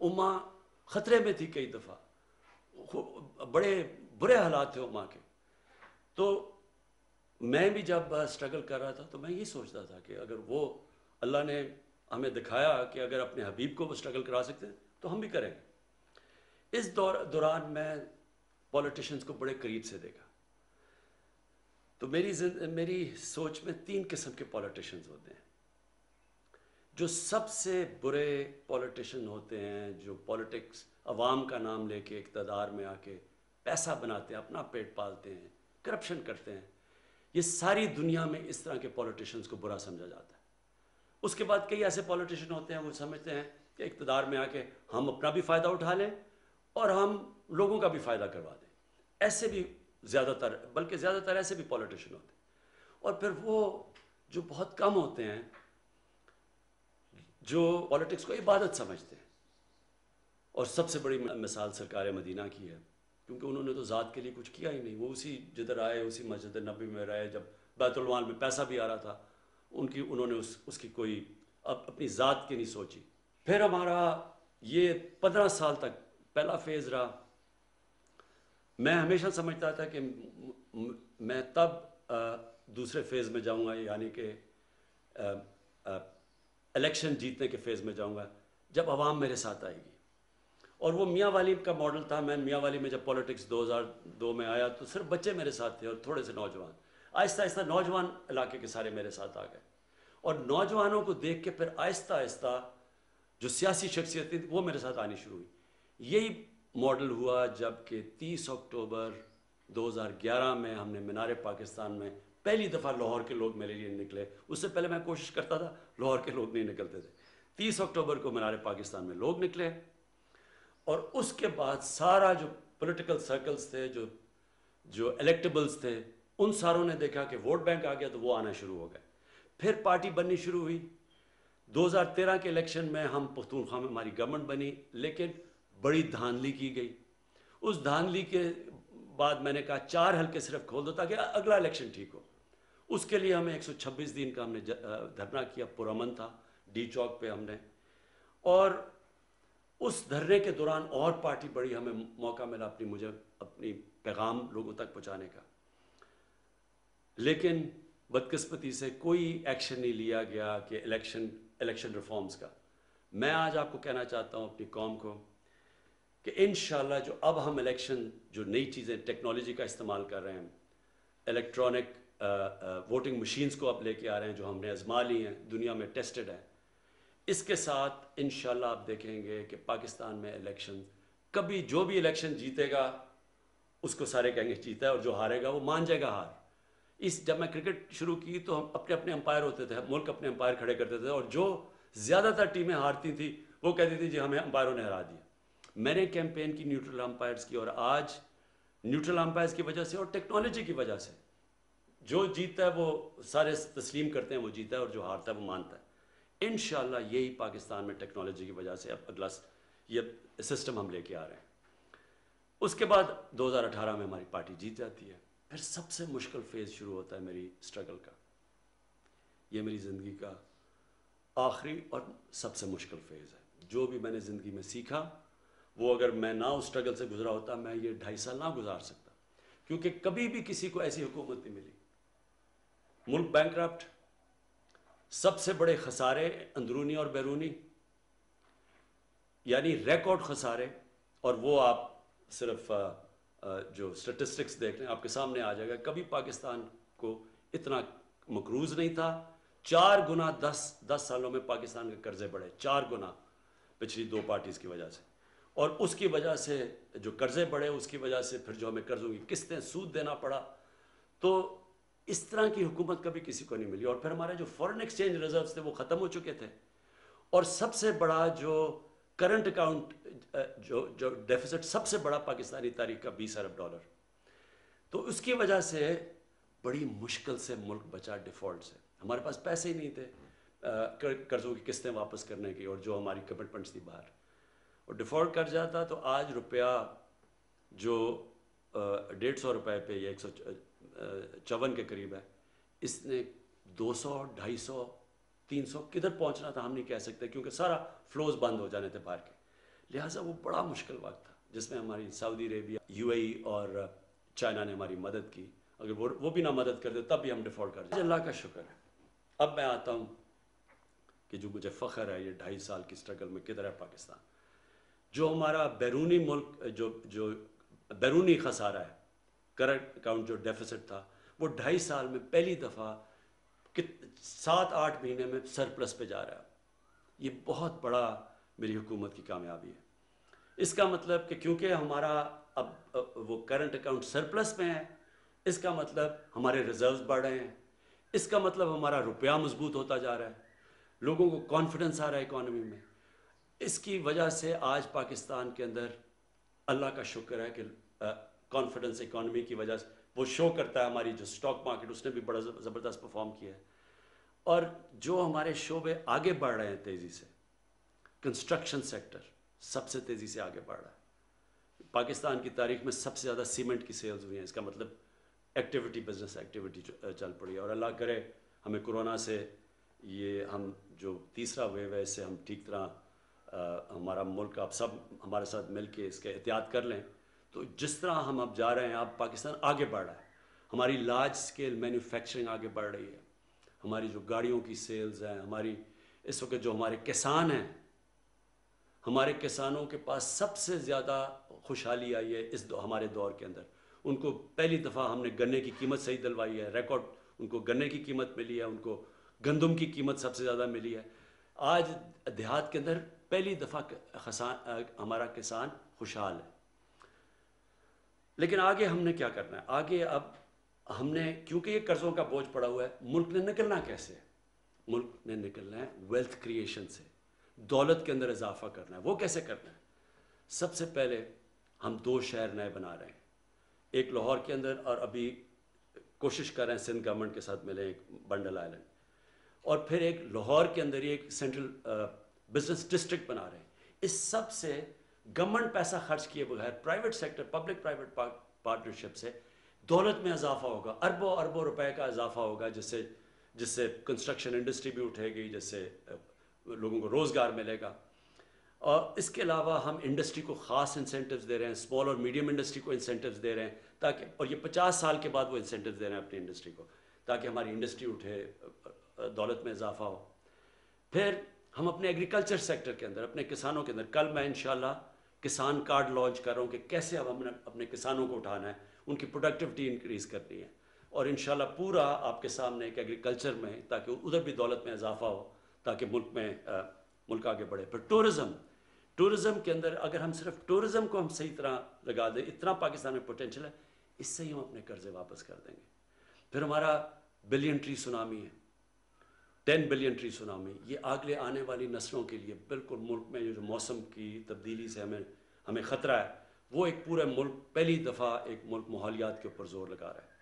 اماں خطرے میں تھی کئی دفعہ، بڑے برے حالات تھے اماں کے. تو میں بھی جب اسٹرگل کر رہا تھا تو میں یہ سوچتا تھا کہ اگر وہ اللہ نے ہمیں دکھایا کہ اگر اپنے حبیب کو وہ اسٹرگل کرا سکتے ہیں تو ہم بھی کریں گے. اس دوران میں پولیٹیشنز کو بڑے قریب سے دیکھا. تو میری سوچ میں 3 قسم کے پولیٹیشنز ہوتے ہیں. جو سب سے برے پولیٹیشن ہوتے ہیں، جو پولیٹکس عوام کا نام لے کے اقتدار میں آ کے پیسہ بناتے ہیں، اپنا پیٹ پالتے ہیں، کرپشن کرتے ہیں. یہ ساری دنیا میں اس طرح کے پولیٹیشنز کو برا سمجھا جاتا ہے. اس کے بعد کئی ایسے پولیٹیشن ہوتے ہیں وہ سمجھتے ہیں کہ اقتدار میں آ کے ہم اپنا بھی فائدہ اٹھا لیں اور ہم لوگوں کا بھی فائدہ کروا دیں. ایسے بھی زیادہ تر ایسے بھی پولیٹیشن ہوتے ہیں. اور پھر وہ جو بہت کم ہوتے ہیں جو پولیٹکس کو عبادت سمجھتے ہیں. اور سب سے بڑی مثال سرکار مدینہ کی ہے، کیونکہ انہوں نے تو ذات کے لیے کچھ کیا ہی نہیں. وہ اسی جدھر آئے اسی مسجد نبی میں رہے، جب بیت المال میں پیسہ بھی آ رہا تھا انہوں نے اس کی کوئی اپنی ذات کی نہیں سوچی. پھر ہمارا یہ 15 سال تک پہلا فیز رہا. میں ہمیشہ سمجھتا تھا کہ میں تب دوسرے فیز میں جاؤں گا، یعنی کہ الیکشن جیتنے کے فیز میں جاؤں گا جب عوام میرے ساتھ آئے گی. اور وہ میاں والی کا ماڈل تھا. میں میاں والی میں جب پولیٹکس 2002 میں آیا تو صرف بچے میرے ساتھ تھے اور تھوڑے سے نوجوان. آہستہ آہستہ نوجوان علاقے کے سارے میرے ساتھ آ گئے، اور نوجوانوں کو دیکھ کے پھر آہستہ آہستہ جو سیاسی شخصیتیں وہ میرے ساتھ آنی شروع ہوئی. یہی ماڈل ہوا جب کہ 30 اکتوبر 2011 میں ہم نے مینار پاکستان میں پہلی دفعہ لاہور کے لوگ میرے لیے نکلے. اس سے پہلے میں کوشش کرتا تھا، لاہور کے لوگ نہیں نکلتے تھے. 30 اکتوبر کو مینار پاکستان میں لوگ نکلے، اور اس کے بعد سارا جو پولیٹیکل سرکلز تھے، جو الیکٹیبلز تھے، ان ساروں نے دیکھا کہ ووٹ بینک آ گیا تو وہ آنا شروع ہو گئے. پھر پارٹی بننی شروع ہوئی. 2013 کے الیکشن میں ہم پختونخوا میں ہماری گورنمنٹ بنی، لیکن بڑی دھاندلی کی گئی. اس دھاندلی کے بعد میں نے کہا 4 حلقے صرف کھول دو تاکہ اگلا الیکشن ٹھیک ہو. اس کے لیے ہمیں 126 دن کا ہم نے دھرنا کیا. پرامن تھا ڈی چوک پہ ہم نے، اور اس دھرنے کے دوران اور پارٹی بڑی، ہمیں موقع ملا اپنی پیغام لوگوں تک پہنچانے کا. لیکن بدقسمتی سے کوئی ایکشن نہیں لیا گیا کہ الیکشن ریفارمز کا. میں آج آپ کو کہنا چاہتا ہوں، اپنی قوم کو، کہ انشاءاللہ جو اب ہم الیکشن جو نئی چیزیں ٹیکنالوجی کا استعمال کر رہے ہیں، الیکٹرانک ووٹنگ مشینز کو اب لے کے آ رہے ہیں جو ہم نے آزما لی ہیں، دنیا میں ٹیسٹڈ ہیں. اس کے ساتھ انشاءاللہ آپ دیکھیں گے کہ پاکستان میں الیکشن کبھی جو بھی الیکشن جیتے گا اس کو سارے کہیں گے جیتا ہے، اور جو ہارے گا وہ مان جائے گا ہار. جب میں کرکٹ شروع کی تو ہم اپنے امپائر ہوتے تھے، ملک اپنے امپائر کھڑے کرتے تھے، اور جو زیادہ تر ٹیمیں ہارتی تھیں وہ کہتی تھی جی ہمیں امپائروں نے ہرا دیا. میں نے کیمپین کی نیوٹرل امپائرز کی، اور آج نیوٹرل امپائرز کی وجہ سے اور ٹیکنالوجی کی وجہ سے جو جیتتا ہے وہ سارے تسلیم کرتے ہیں وہ جیتا ہے، اور جو ہارتا ہے وہ مانتا ہے. انشاءاللہ یہی پاکستان میں ٹیکنالوجی کی وجہ سے اب اگلا یہ سسٹم ہم لے کے آ رہے ہیں. اس کے بعد 2018 میں ہماری پارٹی جیت جاتی ہے. پھر سب سے مشکل فیز شروع ہوتا ہے میری اسٹرگل کا. یہ میری زندگی کا آخری اور سب سے مشکل فیز ہے. جو بھی میں نے زندگی میں سیکھا وہ اگر میں نہ اس اسٹرگل سے گزرا ہوتا میں یہ 2.5 سال نہ گزار سکتا، کیونکہ کبھی بھی کسی کو ایسی حکومت نہیں ملی. ملک بینکرپٹ، سب سے بڑے خسارے اندرونی اور بیرونی، یعنی ریکارڈ خسارے. اور وہ آپ صرف جو سٹیٹسٹکس دیکھ لیں آپ کے سامنے آ جائے گا. کبھی پاکستان کو اتنا مقروض نہیں تھا. 4 گنا 10 سالوں میں پاکستان کے قرضے بڑھے، 4 گنا پچھلی 2 پارٹیز کی وجہ سے. اور اس کی وجہ سے جو قرضے بڑھے، اس کی وجہ سے پھر جو ہمیں قرضوں کی قسطیں سود دینا پڑا. تو اس طرح کی حکومت کبھی کسی کو نہیں ملی. اور پھر ہمارے جو فورن ایکسچینج ریزروز تھے وہ ختم ہو چکے تھے. اور سب سے بڑا جو کرنٹ اکاؤنٹ جو ڈیفیسٹ سب سے بڑا پاکستانی تاریخ کا $20 ارب. تو اس کی وجہ سے بڑی مشکل سے ملک بچا ڈیفالٹ سے. ہمارے پاس پیسے ہی نہیں تھے قرضوں کی قسطیں واپس کرنے کی، اور جو ہماری کمٹمنٹس تھی باہر، اور ڈیفالٹ کر جاتا. تو آج روپیہ جو 150 روپے پہ یا 154 کے قریب ہے، اس نے 200 250 300 کدھر پہنچنا تھا ہم نہیں کہہ سکتے، کیونکہ سارا فلوز بند ہو جانے تھے باہر کے. لہٰذا وہ بڑا مشکل وقت تھا جس میں ہماری سعودی عربیہ، UAE اور چائنا نے ہماری مدد کی. اگر وہ بھی نہ مدد کرتے تب بھی ہم ڈیفالٹ کر جاتے. اللہ کا شکر ہے. اب میں آتا ہوں کہ جو مجھے فخر ہے یہ 2.5 سال کی سٹرگل میں کدھر ہے پاکستان. جو ہمارا بیرونی ملک جو بیرونی خسارہ ہے، کرنٹ اکاؤنٹ جو ڈیفیسٹ تھا، وہ 2.5 سال میں پہلی دفعہ 7-8 مہینے میں سرپلس پہ جا رہا ہے. یہ بہت بڑا میری حکومت کی کامیابی ہے. اس کا مطلب کہ کیونکہ ہمارا اب وہ کرنٹ اکاؤنٹ سرپلس میں ہے، اس کا مطلب ہمارے ریزروز بڑھ رہے ہیں، اس کا مطلب ہمارا روپیہ مضبوط ہوتا جا رہا ہے، لوگوں کو کانفیڈنس آ رہا ہے اکانومی میں. اس کی وجہ سے آج پاکستان کے اندر اللہ کا شکر ہے کہ کانفیڈنس اکانومی کی وجہ سے وہ شو کرتا ہے. ہماری جو سٹاک مارکیٹ اس نے بھی بڑا زبردست پرفارم کیا ہے. اور جو ہمارے شعبے آگے بڑھ رہے ہیں تیزی سے، کنسٹرکشن سیکٹر سب سے تیزی سے آگے بڑھ رہا ہے. پاکستان کی تاریخ میں سب سے زیادہ سیمنٹ کی سیلز ہوئی ہیں. اس کا مطلب ایکٹیویٹی، بزنس ایکٹیویٹی چل پڑی ہے. اور اللہ کرے ہمیں کورونا سے یہ ہم جو تیسرا ویو ہے اس سے ہم ٹھیک طرح ہمارا ملک آپ سب ہمارے ساتھ مل کے اس کے احتیاط کر لیں. تو جس طرح ہم اب جا رہے ہیں، اب پاکستان آگے بڑھ رہا ہے. ہماری لارج سکیل مینوفیکچرنگ آگے بڑھ رہی ہے. ہماری جو گاڑیوں کی سیلز ہیں، ہماری اس وقت جو ہمارے کسان ہیں، ہمارے کسانوں کے پاس سب سے زیادہ خوشحالی آئی ہے ہمارے دور کے اندر. ان کو پہلی دفعہ ہم نے گنے کی قیمت صحیح دلوائی ہے، ریکارڈ ان کو گنے کی قیمت ملی ہے، ان کو گندم کی قیمت سب سے زیادہ ملی ہے. آج دیہات کے اندر پہلی دفعہ ہمارا کسان خوشحال ہے. لیکن آگے ہم نے کیا کرنا ہے؟ آگے اب ہم نے، کیونکہ یہ قرضوں کا بوجھ پڑا ہوا ہے، ملک نے نکلنا کیسے ہے؟ ملک نے نکلنا ہے ویلتھ کریشن سے، دولت کے اندر اضافہ کرنا ہے. وہ کیسے کرنا ہے؟ سب سے پہلے ہم 2 شہر نئے بنا رہے ہیں. ایک لاہور کے اندر، اور ابھی کوشش کر رہے ہیں سندھ گورنمنٹ کے ساتھ ملیں، ایک بنڈل آئلینڈ. اور پھر ایک لاہور کے اندر ہی ایک سینٹرل بزنس ڈسٹرکٹ بنا رہے ہیں. اس سب سے گورنمنٹ پیسہ خرچ کیے بغیر، private sector, public private partnership سے دولت میں اضافہ ہوگا. اربوں اربوں روپے کا اضافہ ہوگا، جس سے کنسٹرکشن انڈسٹری بھی اٹھے گی، جس سے لوگوں کو روزگار ملے گا. اور اس کے علاوہ ہم انڈسٹری کو خاص انسینٹیوز دے رہے ہیں، اسمال اور میڈیم انڈسٹری کو انسینٹیوز دے رہے ہیں تاکہ، اور یہ 50 سال کے بعد وہ انسینٹیوز دے رہے ہیں اپنی انڈسٹری کو، تاکہ ہماری انڈسٹری اٹھے، دولت میں اضافہ ہو. پھر ہم اپنے ایگریکلچر سیکٹر کے اندر، اپنے کسانوں کے اندر، کل میں انشاءاللہ کسان کارڈ لانچ کر رہا ہوں کہ کیسے اب ہم نے اپنے کسانوں کو اٹھانا ہے، ان کی پروڈکٹیوٹی انکریز کرنی ہے. اور انشاءاللہ پورا آپ کے سامنے ایک ایگریکلچر میں، تاکہ ادھر بھی دولت میں اضافہ ہو، تاکہ ملک آگے بڑھے. پھر ٹورزم کے اندر اگر ہم صرف ٹورزم کو ہم صحیح طرح لگا دیں، اتنا پاکستان میں پوٹینشل ہے، اس سے ہی ہم اپنے قرضے واپس کر دیں گے. پھر ہمارا بلین ٹری سونامی ہے، 10 بلین ٹری سونامی. یہ آگے آنے والی نسلوں کے لیے بالکل ملک میں جو موسم کی تبدیلی سے ہمیں خطرہ ہے، وہ ایک پورے ملک پہلی دفعہ ایک ملک ماحولیات کے اوپر زور لگا رہا ہے.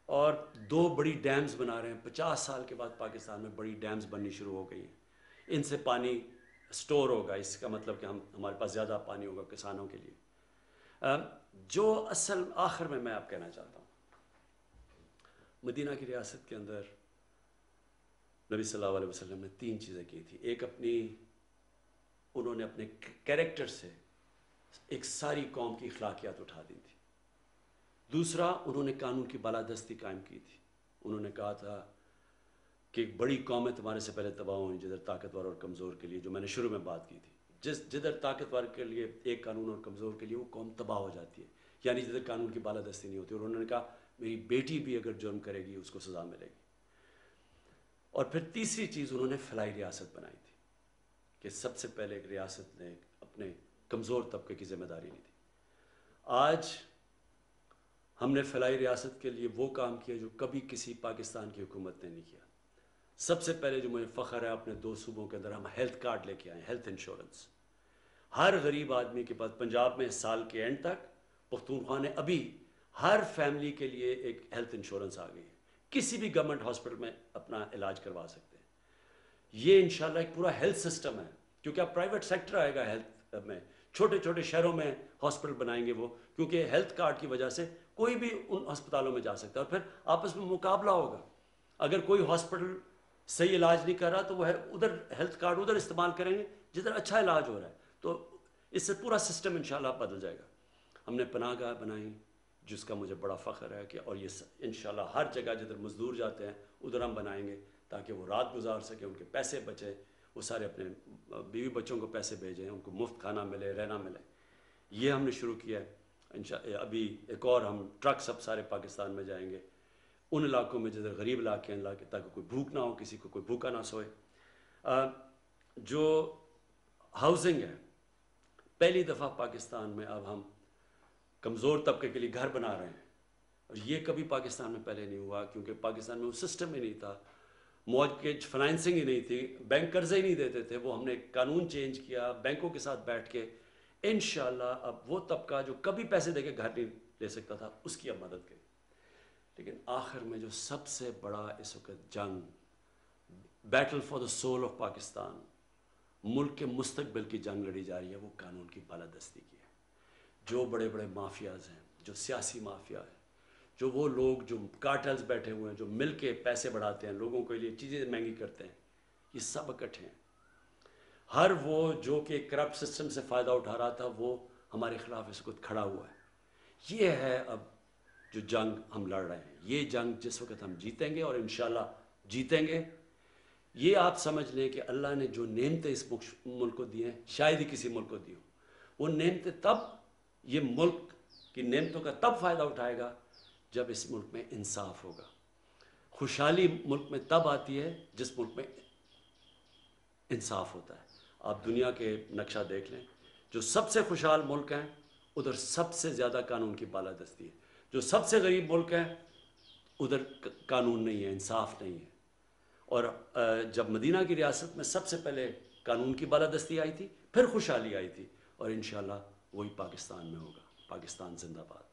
اور 2 بڑی ڈیمز بنا رہے ہیں. 50 سال کے بعد پاکستان میں بڑی ڈیمز بننی شروع ہو گئی ہیں. ان سے پانی سٹور ہوگا، اس کا مطلب کہ ہمارے پاس زیادہ پانی ہوگا کسانوں کے لیے. جو اصل آخر میں آپ کہنا چاہتا ہوں، مدینہ کی ریاست کے اندر نبی صلی اللہ علیہ وسلم نے 3 چیزیں کی تھی. ایک انہوں نے اپنے کیریکٹر سے ایک ساری قوم کی اخلاقیات اٹھا دی تھی. دوسرا، انہوں نے قانون کی بالادستی قائم کی تھی. انہوں نے کہا تھا کہ ایک بڑی قومیں تمہارے سے پہلے تباہ ہوئیں، جدھر طاقتور اور کمزور کے لیے، جو میں نے شروع میں بات کی تھی، جدھر طاقتور کے لیے ایک قانون اور کمزور کے لیے وہ قوم تباہ ہو جاتی ہے، یعنی جدھر قانون کی بالادستی نہیں ہوتی. اور انہوں نے کہا میری بیٹی بھی اگر جرم کرے گی اس کو سزا ملے گی. اور پھر تیسری چیز انہوں نے فلاحی ریاست بنائی تھی کہ سب سے پہلے ایک ریاست نے اپنے کمزور طبقے کی ذمہ داری لی تھی. آج ہم نے فلاحی ریاست کے لیے وہ کام کیا جو کبھی کسی پاکستان کی حکومت نے نہیں کیا. سب سے پہلے جو مجھے فخر ہے، اپنے 2 صوبوں کے اندر ہم ہیلتھ کارڈ لے کے آئے، ہیلتھ انشورنس. ہر غریب آدمی کے پاس پنجاب میں سال کے اینڈ تک، پختونخوا نے ابھی ہر فیملی کے لیے ایک ہیلتھ انشورنس آ گئی ہے. کسی بھی گورنمنٹ ہاسپٹل میں اپنا علاج کروا سکتے ہیں. یہ انشاءاللہ ایک پورا ہیلتھ سسٹم ہے، کیونکہ اب پرائیویٹ سیکٹر آئے گا ہیلتھ میں. چھوٹے چھوٹے شہروں میں ہاسپٹل بنائیں گے وہ، کیونکہ ہیلتھ کارڈ کی وجہ سے کوئی بھی ان ہسپتالوں میں جا سکتا ہے. اور پھر آپس میں مقابلہ ہوگا. اگر کوئی ہاسپٹل صحیح علاج نہیں کر رہا تو وہ ادھر ہیلتھ کارڈ ادھر استعمال کریں گے جدھر اچھا علاج ہو رہا ہے. تو اس سے پورا سسٹم انشاءاللہ بدل جائے گا. ہم نے پناہ گاہ بنائی جس کا مجھے بڑا فخر ہے کہ اور یہ انشاءاللہ ہر جگہ جدھر مزدور جاتے ہیں ادھر ہم بنائیں گے تاکہ وہ رات گزار سکیں, ان کے پیسے بچے, وہ سارے اپنے بیوی بچوں کو پیسے بھیجیں, ان کو مفت کھانا ملے, رہنا ملے. یہ ہم نے شروع کیا ہے. ابھی ایک اور ہم ٹرکس اب سارے پاکستان میں جائیں گے ان علاقوں میں جدھر غریب علاقے ہیں تاکہ کوئی بھوک نہ ہو, کسی کو کوئی بھوکا نہ سوئے. جو ہاؤسنگ ہے, پہلی دفعہ پاکستان میں اب ہم کمزور طبقے کے لیے گھر بنا رہے ہیں, اور یہ کبھی پاکستان میں پہلے نہیں ہوا کیونکہ پاکستان میں وہ سسٹم ہی نہیں تھا, مورگیج فنانسنگ ہی نہیں تھی, بینک قرضے ہی نہیں دیتے تھے. وہ ہم نے قانون چینج کیا بینکوں کے ساتھ بیٹھ کے. انشاءاللہ اب وہ طبقہ جو کبھی پیسے دے کے گھر نہیں لے سکتا تھا اس کی اب مدد کریں. لیکن آخر میں جو سب سے بڑا اس وقت جنگ, battle for the soul of Pakistan, ملک کے مستقبل کی جنگ لڑی جا رہی ہے, وہ قانون کی بالادستی کی ہے. جو بڑے بڑے مافیاز ہیں, جو سیاسی مافیا ہے, جو وہ لوگ جو کارٹلز بیٹھے ہوئے ہیں, جو مل کے پیسے بڑھاتے ہیں, لوگوں کے لیے چیزیں مہنگی کرتے ہیں, یہ سب اکٹھے ہیں. ہر وہ جو کہ کرپٹ سسٹم سے فائدہ اٹھا رہا تھا وہ ہمارے خلاف اس وقت کھڑا ہوا ہے. یہ ہے اب جو جنگ ہم لڑ رہے ہیں. یہ جنگ جس وقت ہم جیتیں گے, اور انشاءاللہ جیتیں گے, یہ آپ سمجھ لیں کہ اللہ نے جو نعمتیں اس ملک کو دی ہیں شاید ہی کسی ملک کو دی ہوں. وہ نعمتیں تب, یہ ملک کی نعمتوں کا تب فائدہ اٹھائے گا جب اس ملک میں انصاف ہوگا. خوشحالی ملک میں تب آتی ہے جس ملک میں انصاف ہوتا ہے. آپ دنیا کے نقشہ دیکھ لیں, جو سب سے خوشحال ملک ہیں ادھر سب سے زیادہ قانون کی بالادستی ہے. جو سب سے غریب ملک ہیں ادھر قانون نہیں ہے, انصاف نہیں ہے. اور جب مدینہ کی ریاست میں سب سے پہلے قانون کی بالادستی آئی تھی, پھر خوشحالی آئی تھی, اور انشاءاللہ وہی پاکستان میں ہوگا. پاکستان زندہ باد.